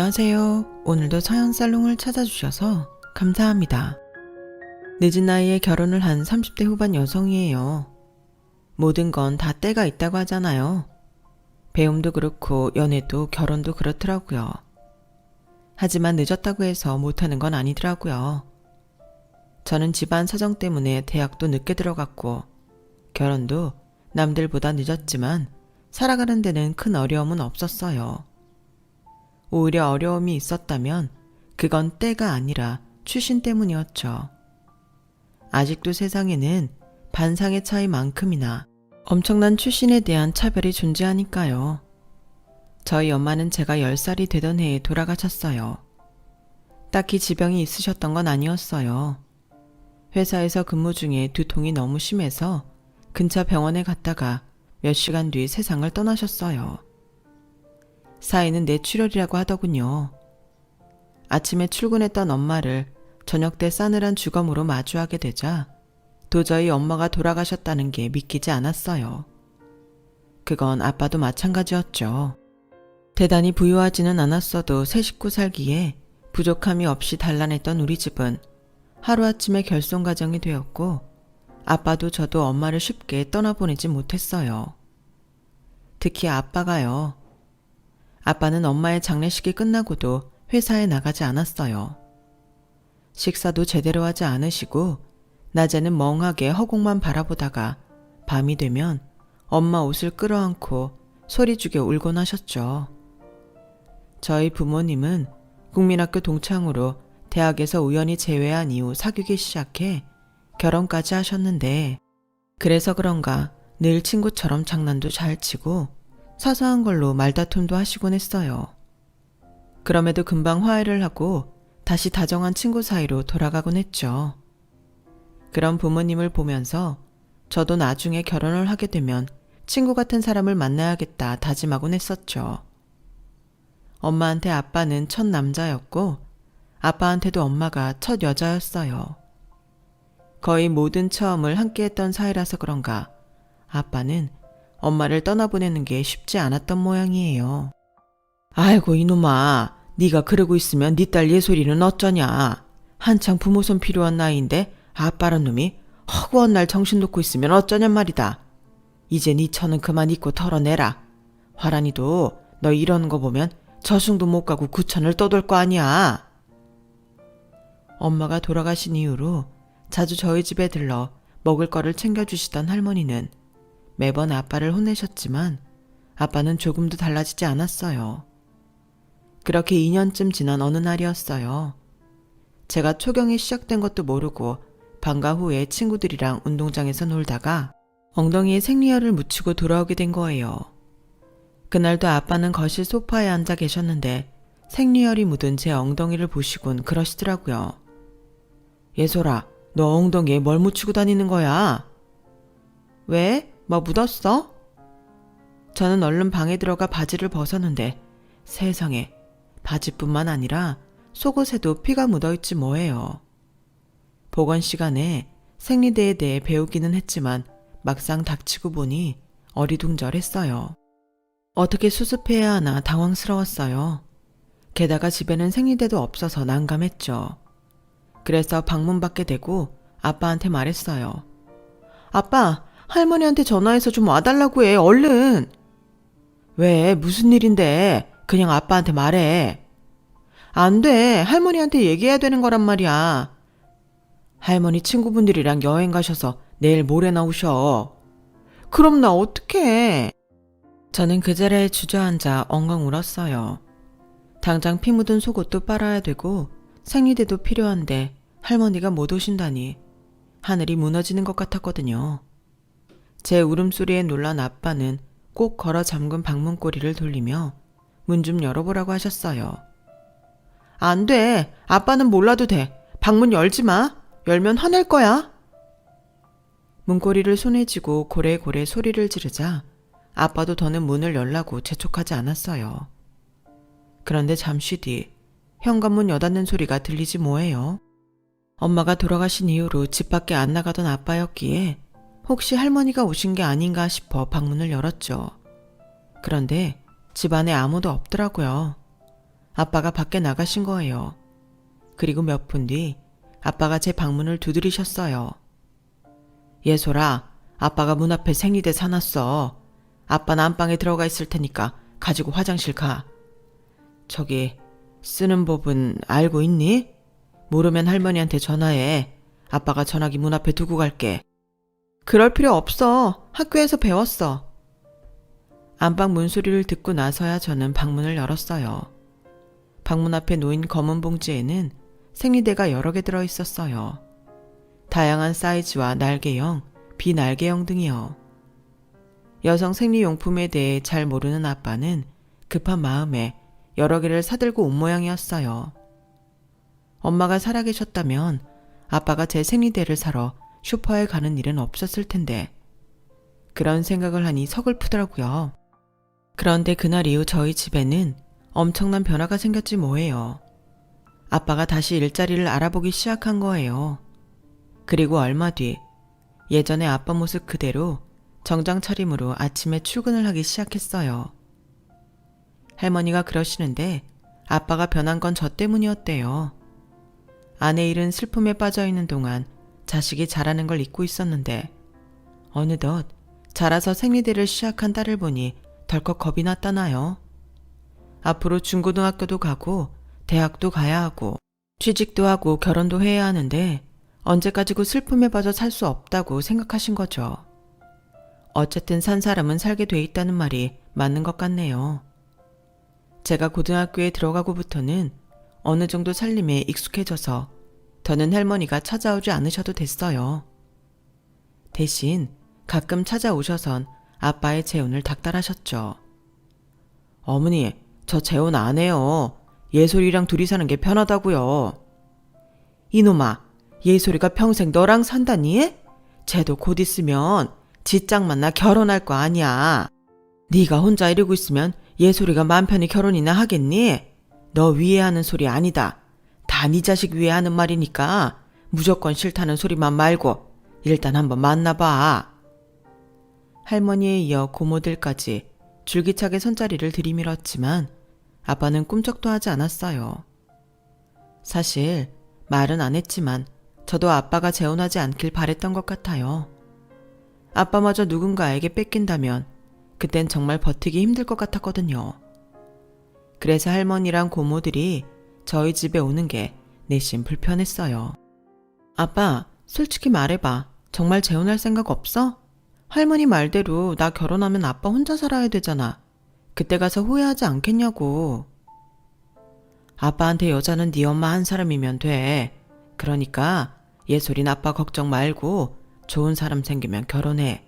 안녕하세요. 오늘도 서연살롱을 찾아주셔서 감사합니다. 늦은 나이에 결혼을 한 30대 후반 여성이에요. 모든 건 다 때가 있다고 하잖아요. 배움도 그렇고 연애도 결혼도 그렇더라고요. 하지만 늦었다고 해서 못하는 건 아니더라고요. 저는 집안 사정 때문에 대학도 늦게 들어갔고 결혼도 남들보다 늦었지만 살아가는 데는 큰 어려움은 없었어요. 오히려 어려움이 있었다면 그건 때가 아니라 출신 때문이었죠. 아직도 세상에는 반상의 차이만큼이나 엄청난 출신에 대한 차별이 존재하니까요. 저희 엄마는 제가 10살이 되던 해에 돌아가셨어요. 딱히 지병이 있으셨던 건 아니었어요. 회사에서 근무 중에 두통이 너무 심해서 근처 병원에 갔다가 몇 시간 뒤 세상을 떠나셨어요. 사인은 뇌출혈이라고 하더군요. 아침에 출근했던 엄마를 저녁 때 싸늘한 주검으로 마주하게 되자 도저히 엄마가 돌아가셨다는 게 믿기지 않았어요. 그건 아빠도 마찬가지였죠. 대단히 부유하지는 않았어도 세 식구 살기에 부족함이 없이 단란했던 우리 집은 하루아침에 결손가정이 되었고 아빠도 저도 엄마를 쉽게 떠나보내지 못했어요. 특히 아빠가요. 아빠는 엄마의 장례식이 끝나고도 회사에 나가지 않았어요. 식사도 제대로 하지 않으시고 낮에는 멍하게 허공만 바라보다가 밤이 되면 엄마 옷을 끌어안고 소리죽여 울곤 하셨죠. 저희 부모님은 국민학교 동창으로 대학에서 우연히 제외한 이후 사귀기 시작해 결혼까지 하셨는데 그래서 그런가 늘 친구처럼 장난도 잘 치고 사소한 걸로 말다툼도 하시곤 했어요. 그럼에도 금방 화해를 하고 다시 다정한 친구 사이로 돌아가곤 했죠. 그런 부모님을 보면서 저도 나중에 결혼을 하게 되면 친구 같은 사람을 만나야겠다 다짐하곤 했었죠. 엄마한테 아빠는 첫 남자였고 아빠한테도 엄마가 첫 여자였어요. 거의 모든 처음을 함께했던 사이라서 그런가 아빠는 엄마를 떠나보내는 게 쉽지 않았던 모양이에요. 아이고 이놈아, 네가 그러고 있으면 네 딸 예솔이는 어쩌냐. 한창 부모 손 필요한 나이인데 아빠란 놈이 허구한 날 정신 놓고 있으면 어쩌냔 말이다. 이제 네 처는 그만 잊고 털어내라. 화란이도 너 이러는 거 보면 저승도 못 가고 구천을 떠돌 거 아니야. 엄마가 돌아가신 이후로 자주 저희 집에 들러 먹을 거를 챙겨주시던 할머니는 매번 아빠를 혼내셨지만 아빠는 조금도 달라지지 않았어요. 그렇게 2년쯤 지난 어느 날이었어요. 제가 초경이 시작된 것도 모르고 방과 후에 친구들이랑 운동장에서 놀다가 엉덩이에 생리혈을 묻히고 돌아오게 된 거예요. 그날도 아빠는 거실 소파에 앉아 계셨는데 생리혈이 묻은 제 엉덩이를 보시곤 그러시더라고요. 예솔아, 너 엉덩이에 뭘 묻히고 다니는 거야? 왜? 뭐 묻었어? 저는 얼른 방에 들어가 바지를 벗었는데 세상에 바지뿐만 아니라 속옷에도 피가 묻어있지 뭐예요. 보건 시간에 생리대에 대해 배우기는 했지만 막상 닥치고 보니 어리둥절했어요. 어떻게 수습해야 하나 당황스러웠어요. 게다가 집에는 생리대도 없어서 난감했죠. 그래서 방문 밖에 대고 아빠한테 말했어요. 아빠, 할머니한테 전화해서 좀 와달라고 해, 얼른. 왜, 무슨 일인데? 그냥 아빠한테 말해. 안 돼, 할머니한테 얘기해야 되는 거란 말이야. 할머니 친구분들이랑 여행 가셔서 내일 모레 나오셔. 그럼 나 어떡해? 저는 그 자리에 주저앉아 엉엉 울었어요. 당장 피 묻은 속옷도 빨아야 되고 생리대도 필요한데 할머니가 못 오신다니 하늘이 무너지는 것 같았거든요. 제 울음소리에 놀란 아빠는 꼭 걸어 잠근 방문고리를 돌리며 문 좀 열어보라고 하셨어요. 안 돼. 아빠는 몰라도 돼. 방문 열지 마. 열면 화낼 거야. 문고리를 손에 쥐고 고래고래 소리를 지르자 아빠도 더는 문을 열라고 재촉하지 않았어요. 그런데 잠시 뒤 현관문 여닫는 소리가 들리지 뭐예요. 엄마가 돌아가신 이후로 집 밖에 안 나가던 아빠였기에 혹시 할머니가 오신 게 아닌가 싶어 방문을 열었죠. 그런데 집 안에 아무도 없더라고요. 아빠가 밖에 나가신 거예요. 그리고 몇 분 뒤 아빠가 제 방문을 두드리셨어요. 예솔아, 아빠가 문 앞에 생리대 사놨어. 아빠는 안방에 들어가 있을 테니까 가지고 화장실 가. 저기 쓰는 법은 알고 있니? 모르면 할머니한테 전화해. 아빠가 전화기 문 앞에 두고 갈게. 그럴 필요 없어. 학교에서 배웠어. 안방 문소리를 듣고 나서야 저는 방문을 열었어요. 방문 앞에 놓인 검은 봉지에는 생리대가 여러 개 들어있었어요. 다양한 사이즈와 날개형, 비날개형 등이요. 여성 생리용품에 대해 잘 모르는 아빠는 급한 마음에 여러 개를 사들고 온 모양이었어요. 엄마가 살아계셨다면 아빠가 제 생리대를 사러 슈퍼에 가는 일은 없었을 텐데 그런 생각을 하니 서글프더라고요. 그런데 그날 이후 저희 집에는 엄청난 변화가 생겼지 뭐예요. 아빠가 다시 일자리를 알아보기 시작한 거예요. 그리고 얼마 뒤 예전의 아빠 모습 그대로 정장 차림으로 아침에 출근을 하기 시작했어요. 할머니가 그러시는데 아빠가 변한 건 저 때문이었대요. 아내 일은 슬픔에 빠져있는 동안 자식이 자라는 걸 잊고 있었는데 어느덧 자라서 생리대를 시작한 딸을 보니 덜컥 겁이 났다나요. 앞으로 중고등학교도 가고 대학도 가야 하고 취직도 하고 결혼도 해야 하는데 언제까지고 슬픔에 빠져 살 수 없다고 생각하신 거죠. 어쨌든 산 사람은 살게 돼 있다는 말이 맞는 것 같네요. 제가 고등학교에 들어가고부터는 어느 정도 살림에 익숙해져서 더는 할머니가 찾아오지 않으셔도 됐어요. 대신 가끔 찾아오셔선 아빠의 재혼을 닥달하셨죠. 어머니, 저 재혼 안 해요. 예솔이랑 둘이 사는 게 편하다고요. 이놈아, 예솔이가 평생 너랑 산다니? 쟤도 곧 있으면 지짝 만나 결혼할 거 아니야. 네가 혼자 이러고 있으면 예솔이가 맘 편히 결혼이나 하겠니? 너 위해 하는 소리 아니다. 다 네 자식 위해 하는 말이니까 무조건 싫다는 소리만 말고 일단 한번 만나봐. 할머니에 이어 고모들까지 줄기차게 손자리를 들이밀었지만 아빠는 꿈쩍도 하지 않았어요. 사실 말은 안 했지만 저도 아빠가 재혼하지 않길 바랬던 것 같아요. 아빠마저 누군가에게 뺏긴다면 그땐 정말 버티기 힘들 것 같았거든요. 그래서 할머니랑 고모들이 저희 집에 오는 게 내심 불편했어요. 아빠, 솔직히 말해봐. 정말 재혼할 생각 없어? 할머니 말대로 나 결혼하면 아빠 혼자 살아야 되잖아. 그때 가서 후회하지 않겠냐고. 아빠한테 여자는 네 엄마 한 사람이면 돼. 그러니까 예솔인 아빠 걱정 말고 좋은 사람 생기면 결혼해.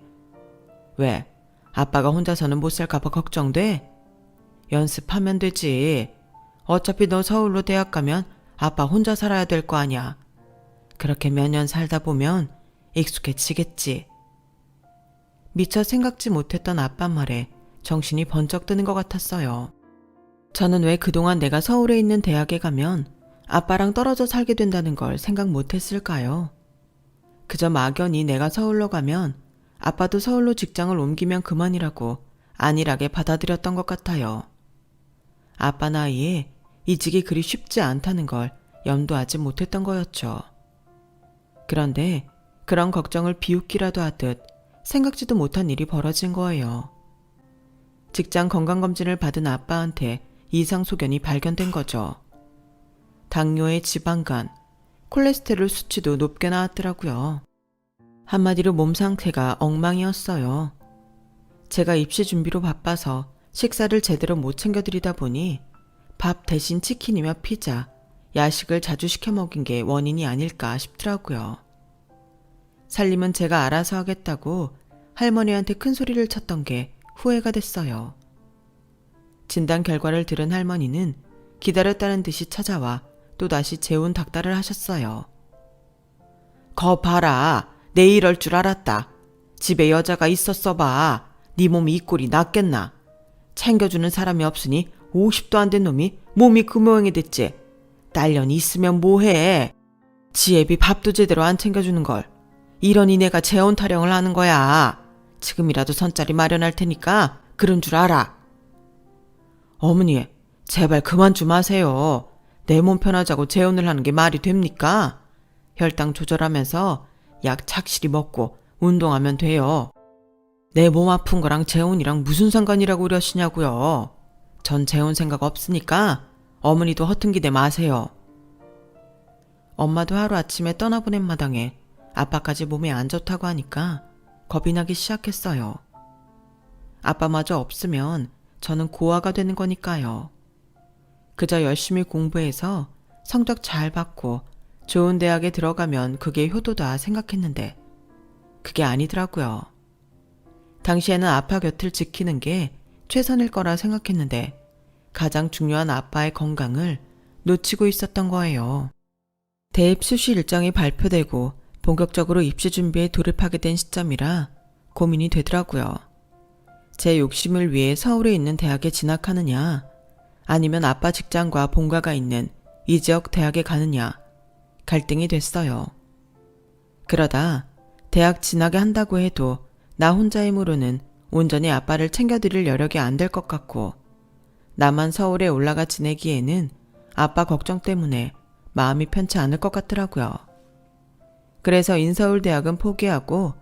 왜? 아빠가 혼자서는 못 살까봐 걱정돼? 연습하면 되지. 어차피 너 서울로 대학 가면 아빠 혼자 살아야 될 거 아니야. 그렇게 몇 년 살다 보면 익숙해지겠지. 미처 생각지 못했던 아빠 말에 정신이 번쩍 드는 것 같았어요. 저는 왜 그동안 내가 서울에 있는 대학에 가면 아빠랑 떨어져 살게 된다는 걸 생각 못했을까요? 그저 막연히 내가 서울로 가면 아빠도 서울로 직장을 옮기면 그만이라고 안일하게 받아들였던 것 같아요. 아빠 나이에 이직이 그리 쉽지 않다는 걸 염두하지 못했던 거였죠. 그런데 그런 걱정을 비웃기라도 하듯 생각지도 못한 일이 벌어진 거예요. 직장 건강검진을 받은 아빠한테 이상 소견이 발견된 거죠. 당뇨에 지방간, 콜레스테롤 수치도 높게 나왔더라고요. 한마디로 몸 상태가 엉망이었어요. 제가 입시 준비로 바빠서 식사를 제대로 못 챙겨드리다 보니 밥 대신 치킨이며 피자, 야식을 자주 시켜 먹인 게 원인이 아닐까 싶더라고요. 살림은 제가 알아서 하겠다고 할머니한테 큰 소리를 쳤던 게 후회가 됐어요. 진단 결과를 들은 할머니는 기다렸다는 듯이 찾아와 또다시 재혼 닥달을 하셨어요. 거 봐라. 내 이럴 줄 알았다. 집에 여자가 있었어 봐. 네 몸이 이 꼴이 낫겠나. 챙겨주는 사람이 없으니 50도 안 된 놈이 몸이 그 모양이 됐지. 딸년이 있으면 뭐해. 지애비 밥도 제대로 안 챙겨주는 걸. 이러니 내가 재혼 타령을 하는 거야. 지금이라도 선자리 마련할 테니까 그런 줄 알아. 어머니, 제발 그만 좀 하세요. 내 몸 편하자고 재혼을 하는 게 말이 됩니까? 혈당 조절하면서 약 착실히 먹고 운동하면 돼요. 내 몸 아픈 거랑 재혼이랑 무슨 상관이라고 그러시냐고요. 전 재혼 생각 없으니까 어머니도 허퉁기대 마세요. 엄마도 하루아침에 떠나보낸 마당에 아빠까지 몸에 안 좋다고 하니까 겁이 나기 시작했어요. 아빠마저 없으면 저는 고아가 되는 거니까요. 그저 열심히 공부해서 성적 잘 받고 좋은 대학에 들어가면 그게 효도다 생각했는데 그게 아니더라고요. 당시에는 아빠 곁을 지키는 게 최선일 거라 생각했는데 가장 중요한 아빠의 건강을 놓치고 있었던 거예요. 대입 수시 일정이 발표되고 본격적으로 입시 준비에 돌입하게 된 시점이라 고민이 되더라고요. 제 욕심을 위해 서울에 있는 대학에 진학하느냐, 아니면 아빠 직장과 본가가 있는 이 지역 대학에 가느냐 갈등이 됐어요. 그러다 대학 진학에 한다고 해도 나 혼자의 힘으로는 온전히 아빠를 챙겨드릴 여력이 안 될 것 같고 나만 서울에 올라가 지내기에는 아빠 걱정 때문에 마음이 편치 않을 것 같더라고요. 그래서 인서울대학은 포기하고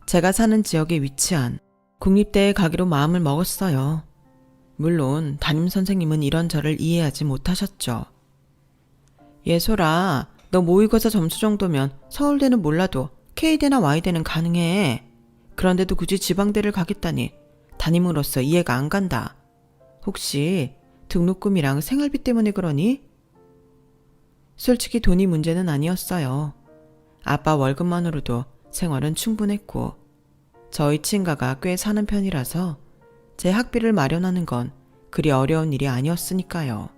제가 사는 지역에 위치한 국립대에 가기로 마음을 먹었어요. 물론 담임선생님은 이런 저를 이해하지 못하셨죠. 예솔아, 너 모의고사 점수 정도면 서울대는 몰라도 K대나 Y대는 가능해. 그런데도 굳이 지방대를 가겠다니 담임으로서 이해가 안 간다. 혹시 등록금이랑 생활비 때문에 그러니? 솔직히 돈이 문제는 아니었어요. 아빠 월급만으로도 생활은 충분했고 저희 친가가 꽤 사는 편이라서 제 학비를 마련하는 건 그리 어려운 일이 아니었으니까요.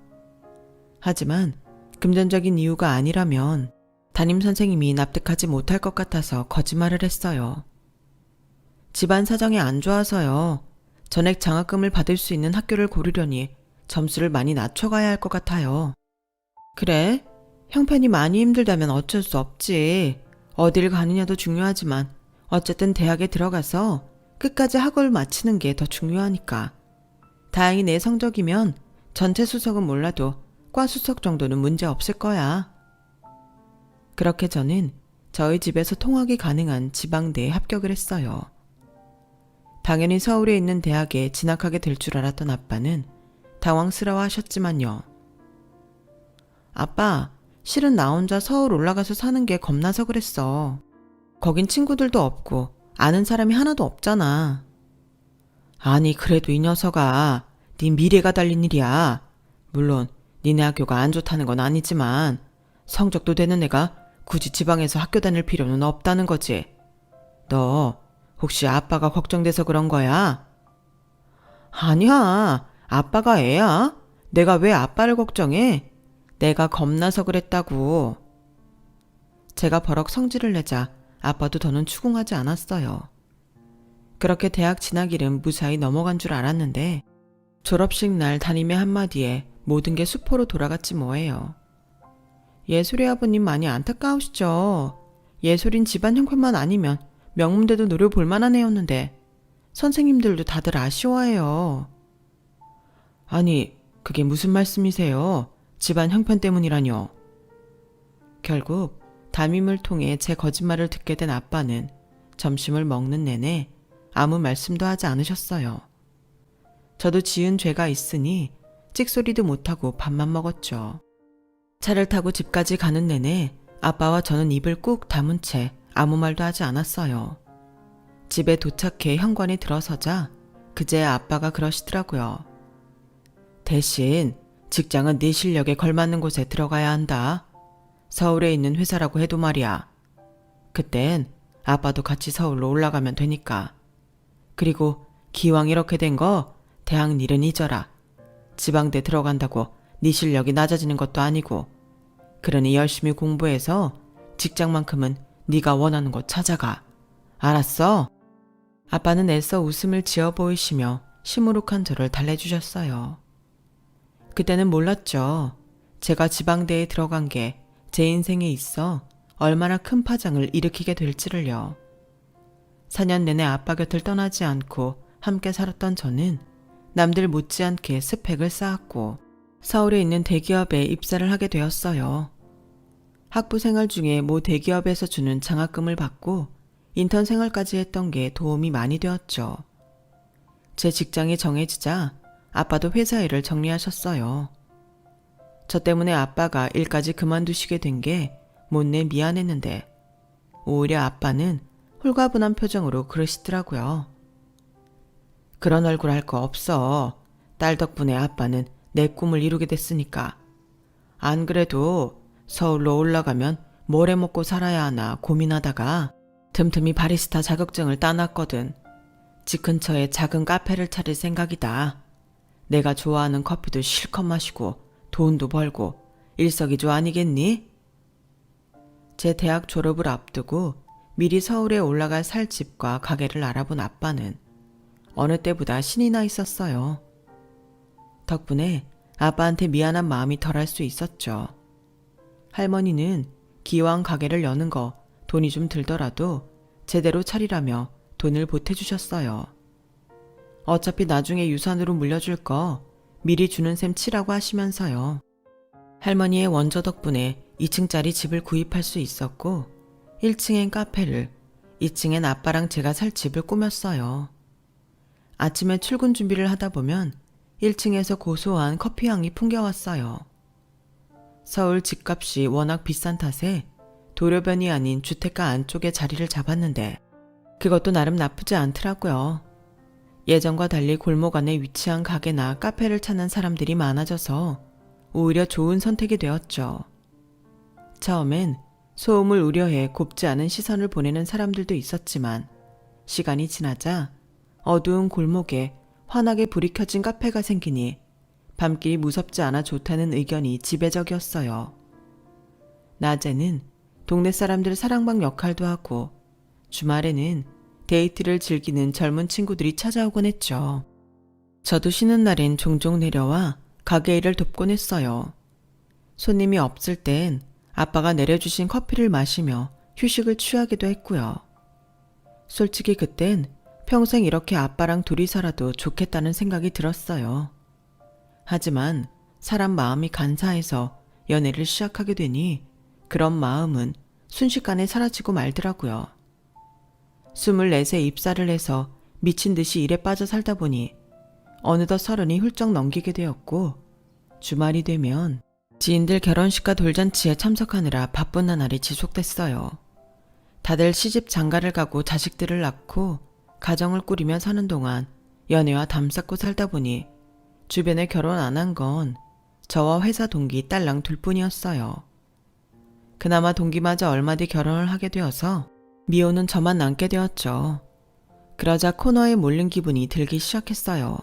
하지만 금전적인 이유가 아니라면 담임선생님이 납득하지 못할 것 같아서 거짓말을 했어요. 집안 사정이 안 좋아서요. 전액 장학금을 받을 수 있는 학교를 고르려니 점수를 많이 낮춰가야 할 것 같아요. 그래? 형편이 많이 힘들다면 어쩔 수 없지. 어딜 가느냐도 중요하지만 어쨌든 대학에 들어가서 끝까지 학업을 마치는 게 더 중요하니까. 다행히 내 성적이면 전체 수석은 몰라도 과 수석 정도는 문제 없을 거야. 그렇게 저는 저희 집에서 통학이 가능한 지방대에 합격을 했어요. 당연히 서울에 있는 대학에 진학하게 될 줄 알았던 아빠는 당황스러워 하셨지만요. 아빠, 실은 나 혼자 서울 올라가서 사는 게 겁나서 그랬어. 거긴 친구들도 없고 아는 사람이 하나도 없잖아. 아니, 그래도 이 녀석아, 네 미래가 달린 일이야. 물론 니네 학교가 안 좋다는 건 아니지만 성적도 되는 애가 굳이 지방에서 학교 다닐 필요는 없다는 거지. 너 혹시 아빠가 걱정돼서 그런 거야? 아니야, 아빠가 애야? 내가 왜 아빠를 걱정해? 내가 겁나서 그랬다고. 제가 버럭 성질을 내자 아빠도 더는 추궁하지 않았어요. 그렇게 대학 진학일은 무사히 넘어간 줄 알았는데 졸업식 날 담임의 한마디에 모든 게 수포로 돌아갔지 뭐예요. 예솔이 아버님 많이 안타까우시죠? 예솔인 집안 형편만 아니면 명문대도 노려볼 만한 애였는데 선생님들도 다들 아쉬워해요. 아니, 그게 무슨 말씀이세요? 집안 형편 때문이라뇨. 결국 담임을 통해 제 거짓말을 듣게 된 아빠는 점심을 먹는 내내 아무 말씀도 하지 않으셨어요. 저도 지은 죄가 있으니 찍소리도 못하고 밥만 먹었죠. 차를 타고 집까지 가는 내내 아빠와 저는 입을 꾹 다문 채 아무 말도 하지 않았어요. 집에 도착해 현관에 들어서자 그제야 아빠가 그러시더라고요. 대신 직장은 네 실력에 걸맞는 곳에 들어가야 한다. 서울에 있는 회사라고 해도 말이야. 그땐 아빠도 같이 서울로 올라가면 되니까. 그리고 기왕 이렇게 된 거 대학 일은 잊어라. 지방대 들어간다고 네 실력이 낮아지는 것도 아니고. 그러니 열심히 공부해서 직장만큼은 네가 원하는 곳 찾아가. 알았어? 아빠는 애써 웃음을 지어 보이시며 시무룩한 저를 달래주셨어요. 그때는 몰랐죠. 제가 지방대에 들어간 게 제 인생에 있어 얼마나 큰 파장을 일으키게 될지를요. 4년 내내 아빠 곁을 떠나지 않고 함께 살았던 저는 남들 못지않게 스펙을 쌓았고 서울에 있는 대기업에 입사를 하게 되었어요. 학부 생활 중에 모 대기업에서 주는 장학금을 받고 인턴 생활까지 했던 게 도움이 많이 되었죠. 제 직장이 정해지자 아빠도 회사 일을 정리하셨어요. 저 때문에 아빠가 일까지 그만두시게 된 게 못내 미안했는데 오히려 아빠는 홀가분한 표정으로 그러시더라고요. 그런 얼굴 할 거 없어. 딸 덕분에 아빠는 내 꿈을 이루게 됐으니까. 안 그래도 서울로 올라가면 뭘 해먹고 살아야 하나 고민하다가 틈틈이 바리스타 자격증을 따놨거든. 집 근처에 작은 카페를 차릴 생각이다. 내가 좋아하는 커피도 실컷 마시고 돈도 벌고 일석이조 아니겠니? 제 대학 졸업을 앞두고 미리 서울에 올라가 살 집과 가게를 알아본 아빠는 어느 때보다 신이 나 있었어요. 덕분에 아빠한테 미안한 마음이 덜할 수 있었죠. 할머니는 기왕 가게를 여는 거 돈이 좀 들더라도 제대로 차리라며 돈을 보태주셨어요. 어차피 나중에 유산으로 물려줄 거 미리 주는 셈 치라고 하시면서요. 할머니의 원조 덕분에 2층짜리 집을 구입할 수 있었고 1층엔 카페를, 2층엔 아빠랑 제가 살 집을 꾸몄어요. 아침에 출근 준비를 하다 보면 1층에서 고소한 커피향이 풍겨왔어요. 서울 집값이 워낙 비싼 탓에 도로변이 아닌 주택가 안쪽에 자리를 잡았는데 그것도 나름 나쁘지 않더라고요. 예전과 달리 골목 안에 위치한 가게나 카페를 찾는 사람들이 많아져서 오히려 좋은 선택이 되었죠. 처음엔 소음을 우려해 곱지 않은 시선을 보내는 사람들도 있었지만 시간이 지나자 어두운 골목에 환하게 불이 켜진 카페가 생기니 밤길이 무섭지 않아 좋다는 의견이 지배적이었어요. 낮에는 동네 사람들 사랑방 역할도 하고 주말에는 데이트를 즐기는 젊은 친구들이 찾아오곤 했죠. 저도 쉬는 날엔 종종 내려와 가게 일을 돕곤 했어요. 손님이 없을 땐 아빠가 내려주신 커피를 마시며 휴식을 취하기도 했고요. 솔직히 그땐 평생 이렇게 아빠랑 둘이 살아도 좋겠다는 생각이 들었어요. 하지만 사람 마음이 간사해서 연애를 시작하게 되니 그런 마음은 순식간에 사라지고 말더라고요. 24세 입사를 해서 미친 듯이 일에 빠져 살다 보니 어느덧 30이 훌쩍 넘기게 되었고 주말이 되면 지인들 결혼식과 돌잔치에 참석하느라 바쁜 나날이 지속됐어요. 다들 시집 장가를 가고 자식들을 낳고 가정을 꾸리며 사는 동안 연애와 담쌓고 살다 보니 주변에 결혼 안 한 건 저와 회사 동기 딸랑 둘뿐이었어요. 그나마 동기마저 얼마 뒤 결혼을 하게 되어서 미호는 저만 남게 되었죠. 그러자 코너에 몰린 기분이 들기 시작했어요.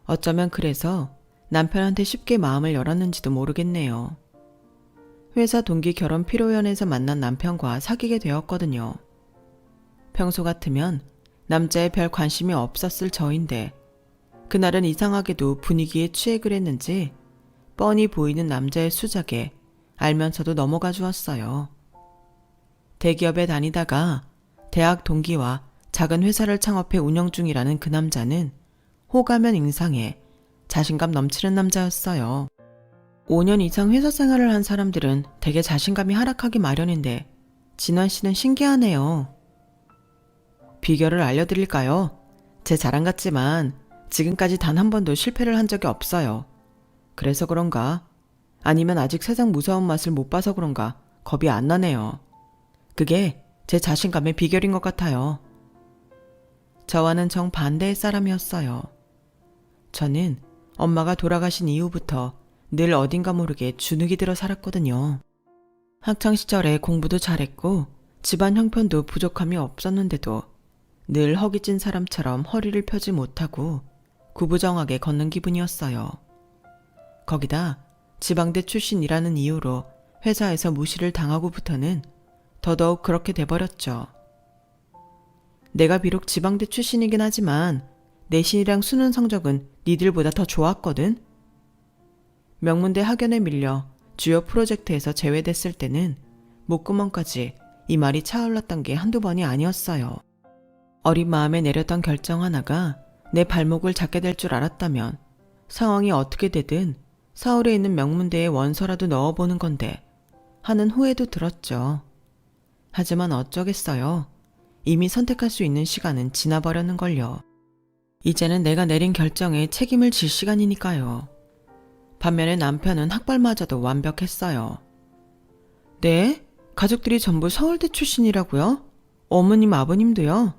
어쩌면 그래서 남편한테 쉽게 마음을 열었는지도 모르겠네요. 회사 동기 결혼 피로연에서 만난 남편과 사귀게 되었거든요. 평소 같으면 남자에 별 관심이 없었을 저인데 그날은 이상하게도 분위기에 취해 그랬는지 뻔히 보이는 남자의 수작에 알면서도 넘어가 주었어요. 대기업에 다니다가 대학 동기와 작은 회사를 창업해 운영 중이라는 그 남자는 호가면 인상에 자신감 넘치는 남자였어요. 5년 이상 회사 생활을 한 사람들은 대개 자신감이 하락하기 마련인데 진환 씨는 신기하네요. 비결을 알려드릴까요? 제 자랑 같지만 지금까지 단 한 번도 실패를 한 적이 없어요. 그래서 그런가? 아니면 아직 세상 무서운 맛을 못 봐서 그런가 겁이 안 나네요. 그게 제 자신감의 비결인 것 같아요. 저와는 정반대의 사람이었어요. 저는 엄마가 돌아가신 이후부터 늘 어딘가 모르게 주눅이 들어 살았거든요. 학창시절에 공부도 잘했고 집안 형편도 부족함이 없었는데도 늘 허기진 사람처럼 허리를 펴지 못하고 구부정하게 걷는 기분이었어요. 거기다 지방대 출신이라는 이유로 회사에서 무시를 당하고부터는 더더욱 그렇게 돼버렸죠. 내가 비록 지방대 출신이긴 하지만 내신이랑 수능 성적은 니들보다 더 좋았거든? 명문대 학연에 밀려 주요 프로젝트에서 제외됐을 때는 목구멍까지 이 말이 차올랐던 게 한두 번이 아니었어요. 어린 마음에 내렸던 결정 하나가 내 발목을 잡게 될 줄 알았다면 상황이 어떻게 되든 서울에 있는 명문대에 원서라도 넣어보는 건데 하는 후회도 들었죠. 하지만 어쩌겠어요. 이미 선택할 수 있는 시간은 지나버렸는걸요. 이제는 내가 내린 결정에 책임을 질 시간이니까요. 반면에 남편은 학벌마저도 완벽했어요. 네? 가족들이 전부 서울대 출신이라고요? 어머님, 아버님도요?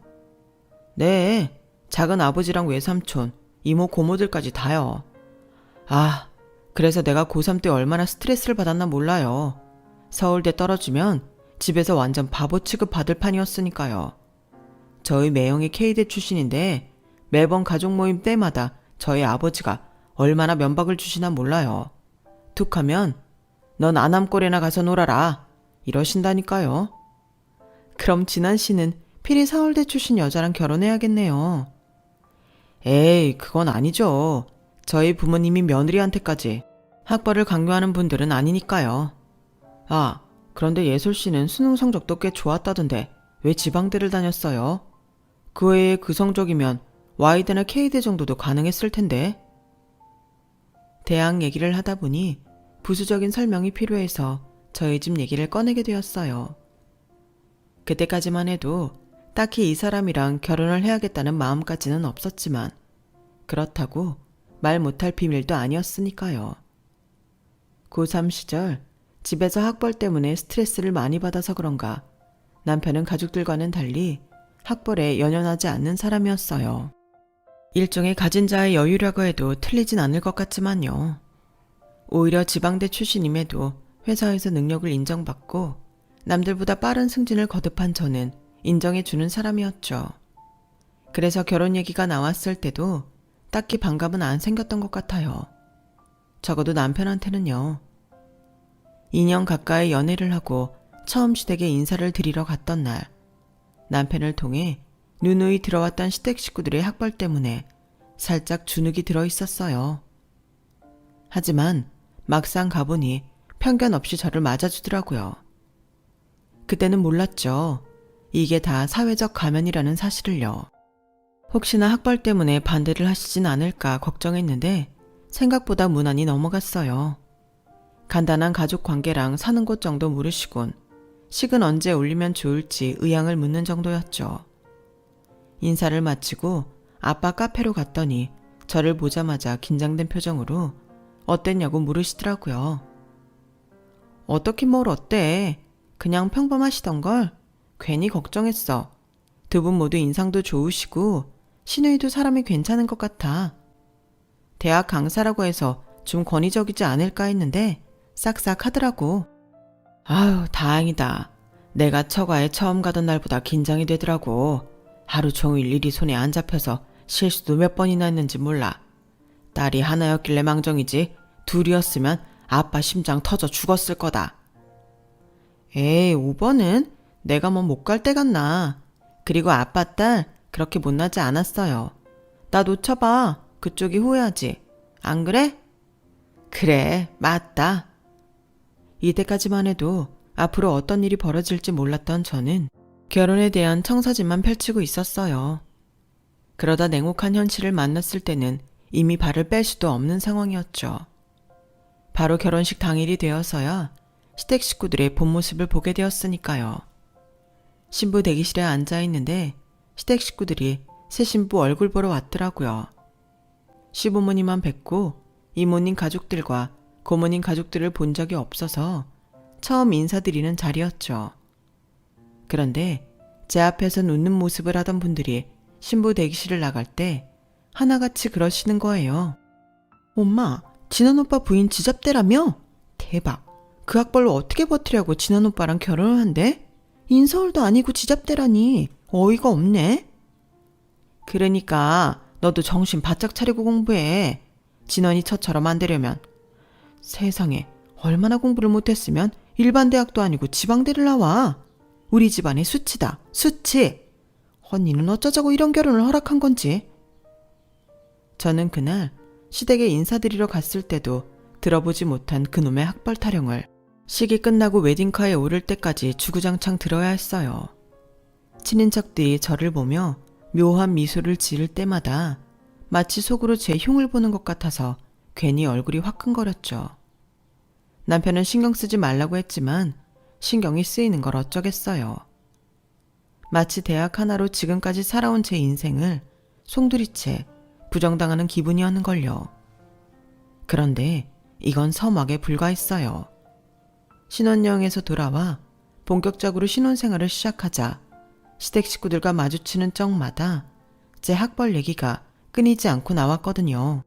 네, 작은 아버지랑 외삼촌, 이모, 고모들까지 다요. 아, 그래서 내가 고3 때 얼마나 스트레스를 받았나 몰라요. 서울대 떨어지면 집에서 완전 바보 취급 받을 판이었으니까요. 저희 매형이 K대 출신인데 매번 가족 모임 때마다 저희 아버지가 얼마나 면박을 주시나 몰라요. 툭 하면 넌 아남골에나 가서 놀아라 이러신다니까요. 그럼 진한 씨는 필히 서울대 출신 여자랑 결혼해야겠네요. 에이, 그건 아니죠. 저희 부모님이 며느리한테까지 학벌을 강요하는 분들은 아니니까요. 아, 그런데 예솔 씨는 수능 성적도 꽤 좋았다던데 왜 지방대를 다녔어요? 그 외에 그 성적이면 Y대나 K대 정도도 가능했을 텐데. 대학 얘기를 하다 보니 부수적인 설명이 필요해서 저희 집 얘기를 꺼내게 되었어요. 그때까지만 해도 딱히 이 사람이랑 결혼을 해야겠다는 마음까지는 없었지만 그렇다고 말 못할 비밀도 아니었으니까요. 고3 시절 집에서 학벌 때문에 스트레스를 많이 받아서 그런가 남편은 가족들과는 달리 학벌에 연연하지 않는 사람이었어요. 일종의 가진 자의 여유라고 해도 틀리진 않을 것 같지만요. 오히려 지방대 출신임에도 회사에서 능력을 인정받고 남들보다 빠른 승진을 거듭한 저는 인정해주는 사람이었죠. 그래서 결혼 얘기가 나왔을 때도 딱히 반감은 안 생겼던 것 같아요. 적어도 남편한테는요. 2년 가까이 연애를 하고 처음 시댁에 인사를 드리러 갔던 날 남편을 통해 누누이 들어왔던 시댁 식구들의 학벌 때문에 살짝 주눅이 들어 있었어요. 하지만 막상 가보니 편견 없이 저를 맞아주더라고요. 그때는 몰랐죠. 이게 다 사회적 가면이라는 사실을요. 혹시나 학벌 때문에 반대를 하시진 않을까 걱정했는데 생각보다 무난히 넘어갔어요. 간단한 가족 관계랑 사는 곳 정도 물으시곤 식은 언제 올리면 좋을지 의향을 묻는 정도였죠. 인사를 마치고 아빠 카페로 갔더니 저를 보자마자 긴장된 표정으로 어땠냐고 물으시더라고요. 어떻긴 뭘 어때? 그냥 평범하시던걸? 괜히 걱정했어. 두 분 모두 인상도 좋으시고 시누이도 사람이 괜찮은 것 같아. 대학 강사라고 해서 좀 권위적이지 않을까 했는데 싹싹 하더라고. 아유, 다행이다. 내가 처가에 처음 가던 날보다 긴장이 되더라고. 하루 종일 일이 손에 안 잡혀서 실수도 몇 번이나 했는지 몰라. 딸이 하나였길래 망정이지 둘이었으면 아빠 심장 터져 죽었을 거다. 에이, 5번은 내가 뭐 못 갈 때 같나. 그리고 아빠 딸 그렇게 못나지 않았어요. 나 놓쳐봐. 그쪽이 후회하지. 안 그래? 그래, 맞다. 이때까지만 해도 앞으로 어떤 일이 벌어질지 몰랐던 저는 결혼에 대한 청사진만 펼치고 있었어요. 그러다 냉혹한 현실을 만났을 때는 이미 발을 뺄 수도 없는 상황이었죠. 바로 결혼식 당일이 되어서야 시댁 식구들의 본 모습을 보게 되었으니까요. 신부 대기실에 앉아 있는데 시댁 식구들이 새 신부 얼굴 보러 왔더라고요. 시부모님만 뵙고 이모님 가족들과 고모님 가족들을 본 적이 없어서 처음 인사드리는 자리였죠. 그런데 제 앞에선 웃는 모습을 하던 분들이 신부 대기실을 나갈 때 하나같이 그러시는 거예요. 엄마, 진원 오빠 부인 지잡대라며? 대박. 그 학벌로 어떻게 버티려고 진원 오빠랑 결혼을 한대? 인서울도 아니고 지잡대라니 어이가 없네. 그러니까 너도 정신 바짝 차리고 공부해. 진원이 처처럼 안 되려면. 세상에, 얼마나 공부를 못했으면 일반 대학도 아니고 지방대를 나와. 우리 집안의 수치다, 수치. 언니는 어쩌자고 이런 결혼을 허락한 건지. 저는 그날 시댁에 인사드리러 갔을 때도 들어보지 못한 그놈의 학벌 타령을 식이 끝나고 웨딩카에 오를 때까지 주구장창 들어야 했어요. 친인척들이 저를 보며 묘한 미소를 지을 때마다 마치 속으로 제 흉을 보는 것 같아서 괜히 얼굴이 화끈거렸죠. 남편은 신경 쓰지 말라고 했지만 신경이 쓰이는 걸 어쩌겠어요. 마치 대학 하나로 지금까지 살아온 제 인생을 송두리째 부정당하는 기분이었는걸요. 그런데 이건 서막에 불과했어요. 신혼여행에서 돌아와 본격적으로 신혼생활을 시작하자 시댁 식구들과 마주치는 적마다 제 학벌 얘기가 끊이지 않고 나왔거든요.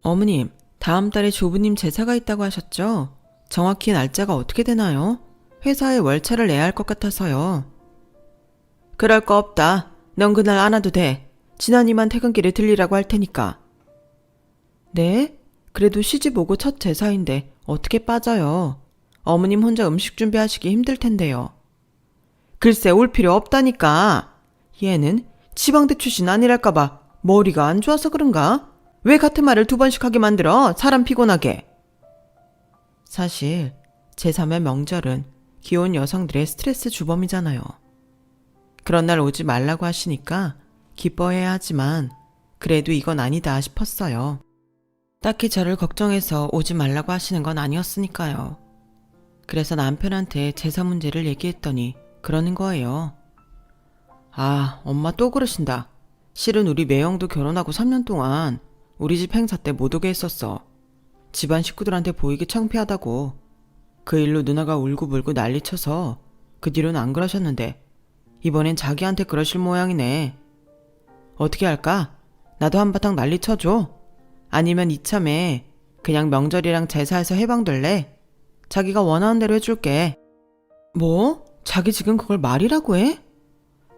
어머님, 다음 달에 조부님 제사가 있다고 하셨죠? 정확히 날짜가 어떻게 되나요? 회사에 월차를 내야 할 것 같아서요. 그럴 거 없다. 넌 그날 안 와도 돼. 진아님만 퇴근길에 들리라고 할 테니까. 네? 그래도 시집 오고 첫 제사인데 어떻게 빠져요? 어머님 혼자 음식 준비하시기 힘들 텐데요. 글쎄 올 필요 없다니까. 얘는 지방대 출신 아니랄까봐 머리가 안 좋아서 그런가? 왜 같은 말을 두 번씩 하게 만들어? 사람 피곤하게. 사실 제3의 명절은 귀여운 여성들의 스트레스 주범이잖아요. 그런 날 오지 말라고 하시니까 기뻐해야 하지만 그래도 이건 아니다 싶었어요. 딱히 저를 걱정해서 오지 말라고 하시는 건 아니었으니까요. 그래서 남편한테 제사 문제를 얘기했더니 그러는 거예요. 아, 엄마 또 그러신다. 실은 우리 매형도 결혼하고 3년 동안 우리 집 행사 때 못 오게 했었어. 집안 식구들한테 보이기 창피하다고. 그 일로 누나가 울고불고 난리쳐서 그 뒤로는 안 그러셨는데 이번엔 자기한테 그러실 모양이네. 어떻게 할까? 나도 한바탕 난리 쳐줘. 아니면 이참에 그냥 명절이랑 제사에서 해방될래? 자기가 원하는 대로 해줄게. 뭐? 자기 지금 그걸 말이라고 해?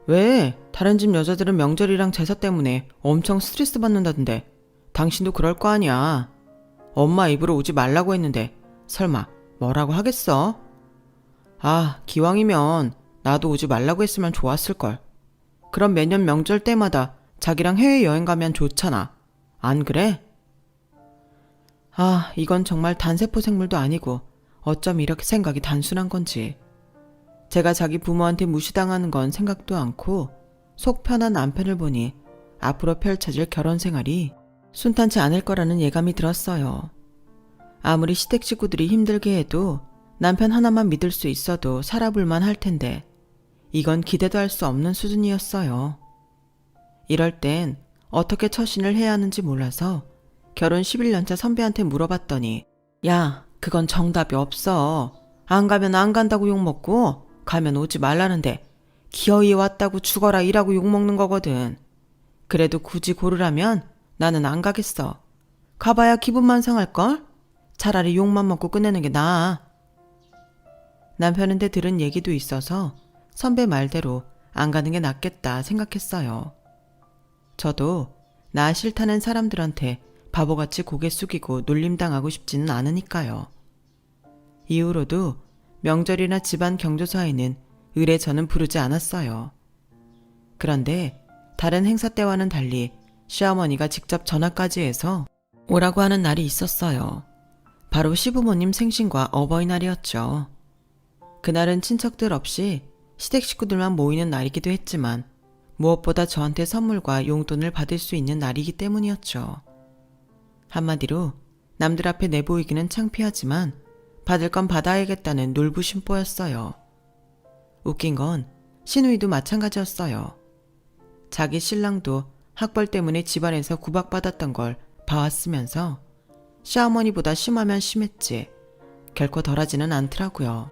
왜? 다른 집 여자들은 명절이랑 제사 때문에 엄청 스트레스 받는다던데 당신도 그럴 거 아니야. 엄마 입으로 오지 말라고 했는데 설마 뭐라고 하겠어? 아, 기왕이면 나도 오지 말라고 했으면 좋았을걸. 그럼 매년 명절 때마다 자기랑 해외여행 가면 좋잖아. 안 그래? 아, 이건 정말 단세포 생물도 아니고 어쩜 이렇게 생각이 단순한 건지. 제가 자기 부모한테 무시당하는 건 생각도 않고 속 편한 남편을 보니 앞으로 펼쳐질 결혼 생활이 순탄치 않을 거라는 예감이 들었어요. 아무리 시댁 식구들이 힘들게 해도 남편 하나만 믿을 수 있어도 살아볼만 할 텐데 이건 기대도 할 수 없는 수준이었어요. 이럴 땐 어떻게 처신을 해야 하는지 몰라서 결혼 11년차 선배한테 물어봤더니 야, 그건 정답이 없어. 안 가면 안 간다고 욕먹고 가면 오지 말라는데 기어이 왔다고 죽어라 이라고 욕먹는 거거든. 그래도 굳이 고르라면 나는 안 가겠어. 가봐야 기분만 상할걸? 차라리 욕만 먹고 끝내는 게 나아. 남편한테 들은 얘기도 있어서 선배 말대로 안 가는 게 낫겠다 생각했어요. 저도 나 싫다는 사람들한테 바보같이 고개 숙이고 놀림당하고 싶지는 않으니까요. 이후로도 명절이나 집안 경조사에는 의례 저는 부르지 않았어요. 그런데 다른 행사 때와는 달리 시어머니가 직접 전화까지 해서 오라고 하는 날이 있었어요. 바로 시부모님 생신과 어버이날이었죠. 그날은 친척들 없이 시댁 식구들만 모이는 날이기도 했지만 무엇보다 저한테 선물과 용돈을 받을 수 있는 날이기 때문이었죠. 한마디로 남들 앞에 내보이기는 창피하지만 받을 건 받아야겠다는 놀부심보였어요. 웃긴 건 시누이도 마찬가지였어요. 자기 신랑도 학벌 때문에 집안에서 구박받았던 걸 봐왔으면서 시어머니보다 심하면 심했지 결코 덜하지는 않더라고요.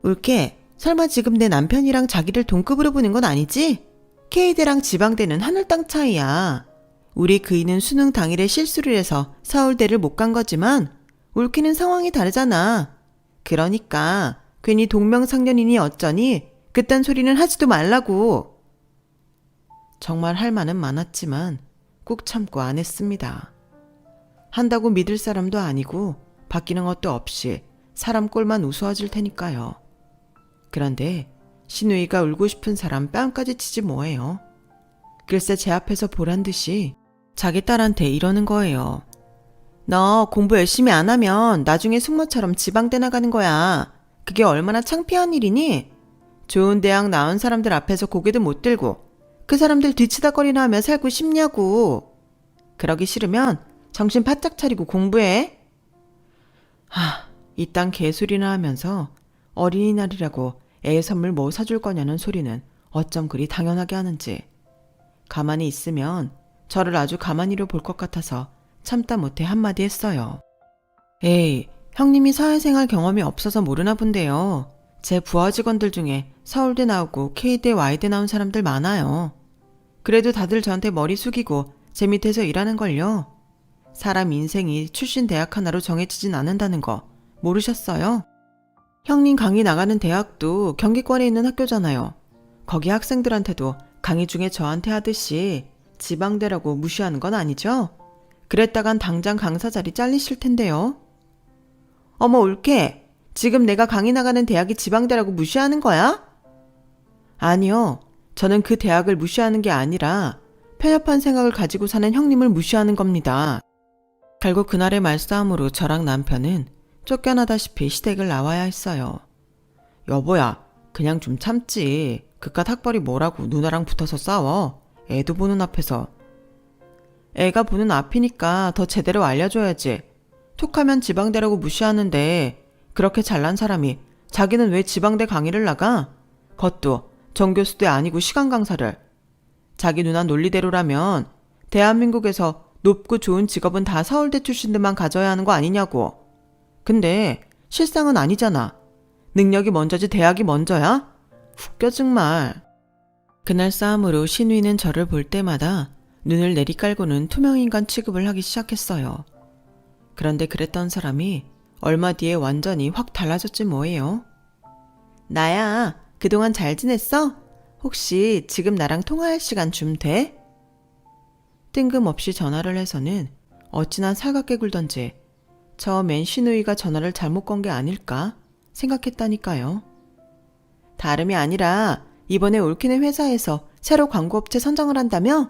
울케, 설마 지금 내 남편이랑 자기를 동급으로 보는 건 아니지? K대랑 지방대는 하늘 땅 차이야. 우리 그이는 수능 당일에 실수를 해서 서울대를 못 간 거지만 울케는 상황이 다르잖아. 그러니까 괜히 동명상련이니 어쩌니 그딴 소리는 하지도 말라고. 정말 할 말은 많았지만 꾹 참고 안 했습니다. 한다고 믿을 사람도 아니고 바뀌는 것도 없이 사람 꼴만 우스워질 테니까요. 그런데 시누이가 울고 싶은 사람 뺨까지 치지 뭐예요. 글쎄 제 앞에서 보란 듯이 자기 딸한테 이러는 거예요. 너 공부 열심히 안 하면 나중에 숙모처럼 지방대 나가는 거야. 그게 얼마나 창피한 일이니? 좋은 대학 나온 사람들 앞에서 고개도 못 들고 그 사람들 뒤치다거리나 하며 살고 싶냐고. 그러기 싫으면 정신 바짝 차리고 공부해. 이딴 개소리나 하면서 어린이날이라고 애 선물 뭐 사줄 거냐는 소리는 어쩜 그리 당연하게 하는지. 가만히 있으면 저를 아주 가만히로 볼 것 같아서 참다 못해 한마디 했어요. 에이, 형님이 사회생활 경험이 없어서 모르나 본데요. 제 부하 직원들 중에 서울대 나오고 K대 Y대 나온 사람들 많아요. 그래도 다들 저한테 머리 숙이고 제 밑에서 일하는걸요. 사람 인생이 출신 대학 하나로 정해지진 않는다는 거 모르셨어요? 형님 강의 나가는 대학도 경기권에 있는 학교잖아요. 거기 학생들한테도 강의 중에 저한테 하듯이 지방대라고 무시하는 건 아니죠? 그랬다간 당장 강사 자리 잘리실 텐데요. 어머 올케, 지금 내가 강의 나가는 대학이 지방대라고 무시하는 거야? 아니요, 저는 그 대학을 무시하는 게 아니라 편협한 생각을 가지고 사는 형님을 무시하는 겁니다. 결국 그날의 말싸움으로 저랑 남편은 쫓겨나다시피 시댁을 나와야 했어요. 여보야, 그냥 좀 참지. 그깟 학벌이 뭐라고 누나랑 붙어서 싸워. 애도 보는 앞에서. 애가 보는 앞이니까 더 제대로 알려줘야지. 툭하면 지방대라고 무시하는데 그렇게 잘난 사람이 자기는 왜 지방대 강의를 나가? 그것도 정교수도 아니고 시간 강사를. 자기 누나 논리대로라면 대한민국에서 높고 좋은 직업은 다 서울대 출신들만 가져야 하는 거 아니냐고. 근데 실상은 아니잖아. 능력이 먼저지 대학이 먼저야? 웃겨 정말. 그날 싸움으로 신우이는 저를 볼 때마다 눈을 내리깔고는 투명인간 취급을 하기 시작했어요. 그런데 그랬던 사람이 얼마 뒤에 완전히 확 달라졌지 뭐예요. 나야, 그동안 잘 지냈어? 혹시 지금 나랑 통화할 시간 좀 돼? 뜬금없이 전화를 해서는 어찌나 살갑게 굴던지 처음엔 신우이가 전화를 잘못 건 게 아닐까 생각했다니까요. 다름이 아니라 이번에 올케네 회사에서 새로 광고업체 선정을 한다며?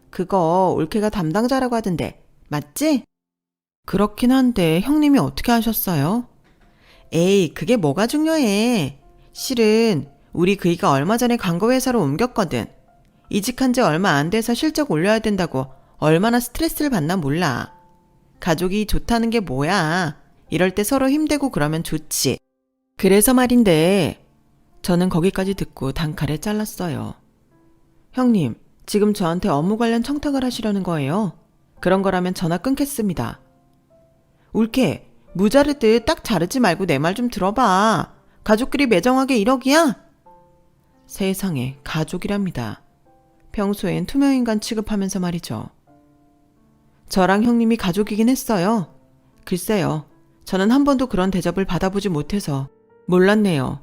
그거 올케가 담당자라고 하던데 맞지? 그렇긴 한데 형님이 어떻게 하셨어요? 에이, 그게 뭐가 중요해. 실은 우리 그이가 얼마 전에 광고회사로 옮겼거든. 이직한 지 얼마 안 돼서 실적 올려야 된다고 얼마나 스트레스를 받나 몰라. 가족이 좋다는 게 뭐야. 이럴 때 서로 힘대고 그러면 좋지. 그래서 말인데 저는 거기까지 듣고 단칼에 잘랐어요. 형님, 지금 저한테 업무 관련 청탁을 하시려는 거예요. 그런 거라면 전화 끊겠습니다. 올케, 무자르듯 딱 자르지 말고 내 말 좀 들어봐. 가족끼리 매정하게 1억이야? 세상에, 가족이랍니다. 평소엔 투명인간 취급하면서 말이죠. 저랑 형님이 가족이긴 했어요. 글쎄요, 저는 한 번도 그런 대접을 받아보지 못해서 몰랐네요.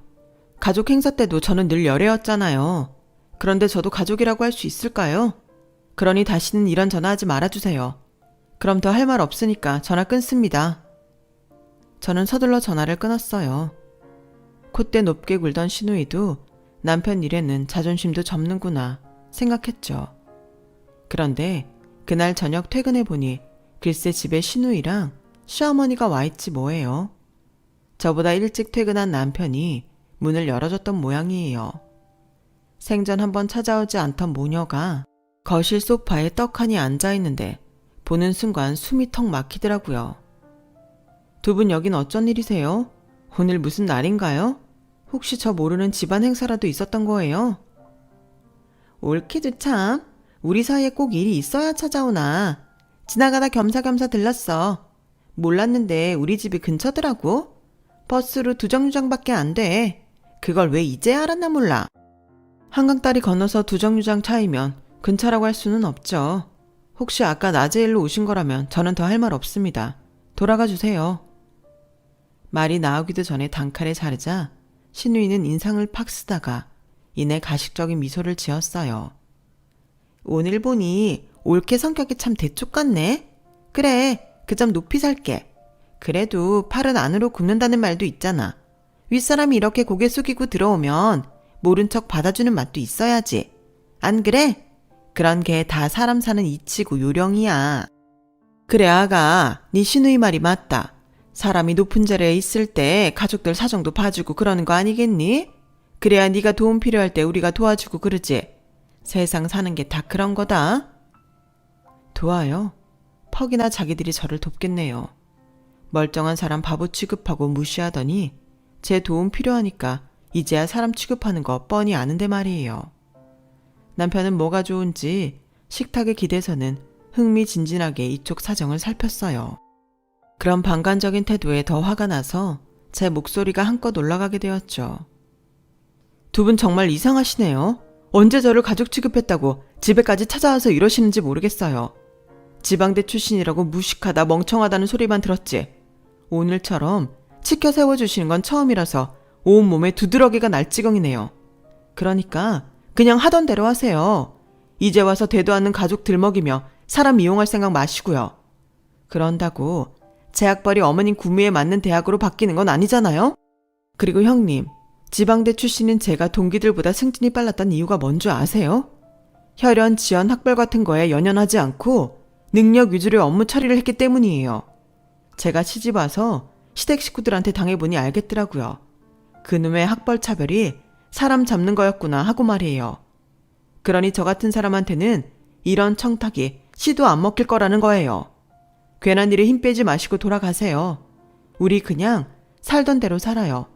가족 행사 때도 저는 늘 열애였잖아요. 그런데 저도 가족이라고 할 수 있을까요? 그러니 다시는 이런 전화하지 말아주세요. 그럼 더 할 말 없으니까 전화 끊습니다. 저는 서둘러 전화를 끊었어요. 콧대 높게 굴던 신우이도 남편 일에는 자존심도 접는구나 생각했죠. 그런데 그날 저녁 퇴근해보니 글쎄 집에 신우이랑 시어머니가 와있지 뭐예요. 저보다 일찍 퇴근한 남편이 문을 열어줬던 모양이에요. 생전 한번 찾아오지 않던 모녀가 거실 소파에 떡하니 앉아있는데 보는 순간 숨이 턱 막히더라고요. 두 분 여긴 어쩐 일이세요? 오늘 무슨 날인가요? 혹시 저 모르는 집안 행사라도 있었던 거예요? 올케도 참, 우리 사이에 꼭 일이 있어야 찾아오나. 지나가다 겸사겸사 들렀어. 몰랐는데 우리 집이 근처더라고. 버스로 2정류장밖에 안 돼. 그걸 왜 이제 알았나 몰라. 한강다리 건너서 2정류장 차이면 근처라고 할 수는 없죠. 혹시 아까 낮에 일로 오신 거라면 저는 더 할 말 없습니다. 돌아가 주세요. 말이 나오기도 전에 단칼에 자르자 신우이는 인상을 팍 쓰다가 이내 가식적인 미소를 지었어요. 오늘 보니 올케 성격이 참 대쪽 같네. 그래, 그 점 높이 살게. 그래도 팔은 안으로 굽는다는 말도 있잖아. 윗사람이 이렇게 고개 숙이고 들어오면 모른 척 받아주는 맛도 있어야지. 안 그래? 그런 게 다 사람 사는 이치고 요령이야. 그래 아가, 네 신우이 말이 맞다. 사람이 높은 자리에 있을 때 가족들 사정도 봐주고 그러는 거 아니겠니? 그래야 네가 도움 필요할 때 우리가 도와주고 그러지. 세상 사는 게 다 그런 거다. 도와요? 퍽이나 자기들이 저를 돕겠네요. 멀쩡한 사람 바보 취급하고 무시하더니 제 도움 필요하니까 이제야 사람 취급하는 거 뻔히 아는데 말이에요. 남편은 뭐가 좋은지 식탁에 기대서는 흥미진진하게 이쪽 사정을 살폈어요. 그런 방관적인 태도에 더 화가 나서 제 목소리가 한껏 올라가게 되었죠. 두 분 정말 이상하시네요. 언제 저를 가족 취급했다고 집에까지 찾아와서 이러시는지 모르겠어요. 지방대 출신이라고 무식하다 멍청하다는 소리만 들었지. 오늘처럼 치켜 세워주시는 건 처음이라서 온몸에 두드러기가 날 지경이네요. 그러니까 그냥 하던 대로 하세요. 이제 와서 대도 않는 가족 들먹이며 사람 이용할 생각 마시고요. 그런다고 재학벌이 어머님 구미에 맞는 대학으로 바뀌는 건 아니잖아요? 그리고 형님, 지방대 출신인 제가 동기들보다 승진이 빨랐던 이유가 뭔 줄 아세요? 혈연, 지연, 학벌 같은 거에 연연하지 않고 능력 위주로 업무 처리를 했기 때문이에요. 제가 시집 와서 시댁 식구들한테 당해보니 알겠더라고요. 그놈의 학벌 차별이 사람 잡는 거였구나 하고 말이에요. 그러니 저 같은 사람한테는 이런 청탁이 씨도 안 먹힐 거라는 거예요. 괜한 일에 힘 빼지 마시고 돌아가세요. 우리 그냥 살던 대로 살아요.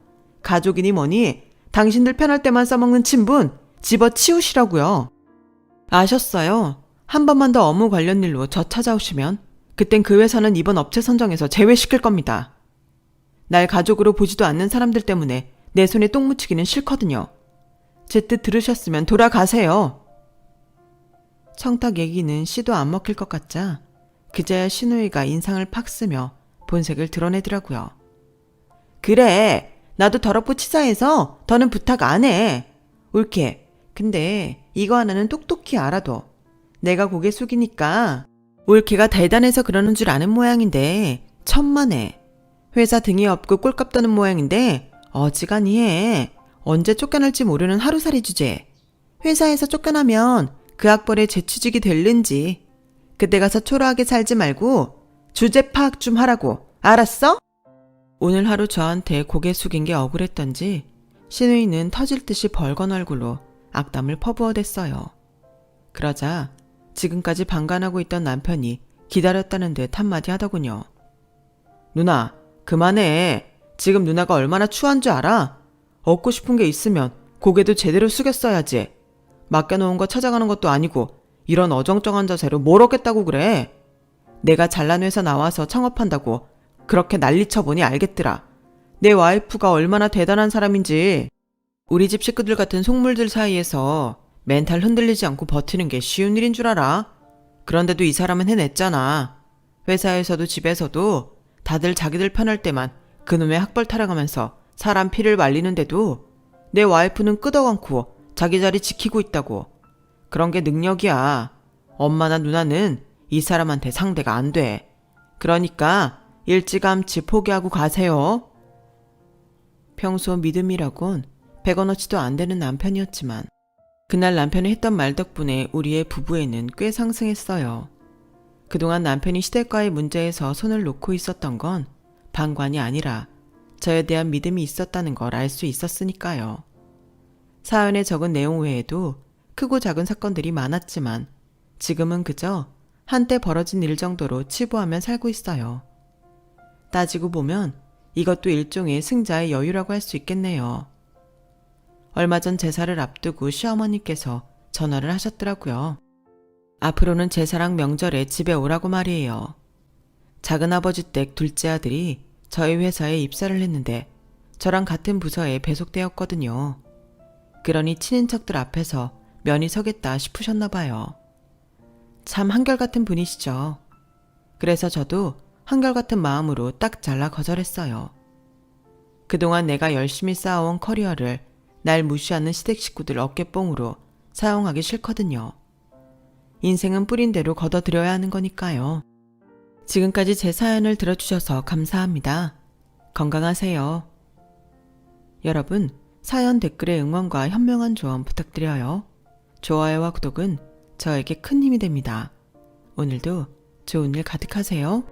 가족이니 뭐니 당신들 편할 때만 써먹는 친분 집어치우시라고요. 아셨어요? 한 번만 더 업무 관련 일로 저 찾아오시면 그땐 그 회사는 이번 업체 선정에서 제외시킬 겁니다. 날 가족으로 보지도 않는 사람들 때문에 내 손에 똥 묻히기는 싫거든요. 제 뜻 들으셨으면 돌아가세요. 청탁 얘기는 씨도 안 먹힐 것 같자 그제야 신우이가 인상을 팍 쓰며 본색을 드러내더라고요. 그래, 나도 더럽고 치사해서 더는 부탁 안 해. 옳게. 근데 이거 하나는 똑똑히 알아둬. 내가 고개 숙이니까 옳게가 대단해서 그러는 줄 아는 모양인데 천만에. 회사 등이 없고 꼴값 떠는 모양인데 어지간히 해. 언제 쫓겨날지 모르는 하루살이 주제. 회사에서 쫓겨나면 그 학벌에 재취직이 될는지. 그때 가서 초라하게 살지 말고 주제 파악 좀 하라고. 알았어? 오늘 하루 저한테 고개 숙인 게 억울했던지 신우이는 터질 듯이 벌건 얼굴로 악담을 퍼부어댔어요. 그러자 지금까지 방관하고 있던 남편이 기다렸다는 듯 한마디 하더군요. 누나, 그만해. 지금 누나가 얼마나 추한 줄 알아? 얻고 싶은 게 있으면 고개도 제대로 숙였어야지. 맡겨놓은 거 찾아가는 것도 아니고 이런 어정쩡한 자세로 뭘 얻겠다고 그래. 내가 잘난 회사 나와서 창업한다고 그렇게 난리쳐보니 알겠더라. 내 와이프가 얼마나 대단한 사람인지. 우리 집 식구들 같은 속물들 사이에서 멘탈 흔들리지 않고 버티는 게 쉬운 일인 줄 알아? 그런데도 이 사람은 해냈잖아. 회사에서도 집에서도 다들 자기들 편할 때만 그놈의 학벌 타령하면서 사람 피를 말리는데도 내 와이프는 끄덕않고 자기 자리 지키고 있다고. 그런 게 능력이야. 엄마나 누나는 이 사람한테 상대가 안 돼. 그러니까 일찌감치 포기하고 가세요. 평소 믿음이라곤 100원어치도 안 되는 남편이었지만 그날 남편이 했던 말 덕분에 우리의 부부애는 꽤 상승했어요. 그동안 남편이 시댁과의 문제에서 손을 놓고 있었던 건 방관이 아니라 저에 대한 믿음이 있었다는 걸 알 수 있었으니까요. 사연에 적은 내용 외에도 크고 작은 사건들이 많았지만 지금은 그저 한때 벌어진 일 정도로 치부하며 살고 있어요. 따지고 보면 이것도 일종의 승자의 여유라고 할 수 있겠네요. 얼마 전 제사를 앞두고 시어머니께서 전화를 하셨더라고요. 앞으로는 제사랑 명절에 집에 오라고 말이에요. 작은아버지 댁 둘째 아들이 저희 회사에 입사를 했는데 저랑 같은 부서에 배속되었거든요. 그러니 친인척들 앞에서 면이 서겠다 싶으셨나 봐요. 참 한결같은 분이시죠. 그래서 저도 한결같은 마음으로 딱 잘라 거절했어요. 그동안 내가 열심히 쌓아온 커리어를 날 무시하는 시댁 식구들 어깨뽕으로 사용하기 싫거든요. 인생은 뿌린 대로 걷어들여야 하는 거니까요. 지금까지 제 사연을 들어주셔서 감사합니다. 건강하세요. 여러분, 사연 댓글에 응원과 현명한 조언 부탁드려요. 좋아요와 구독은 저에게 큰 힘이 됩니다. 오늘도 좋은 일 가득하세요.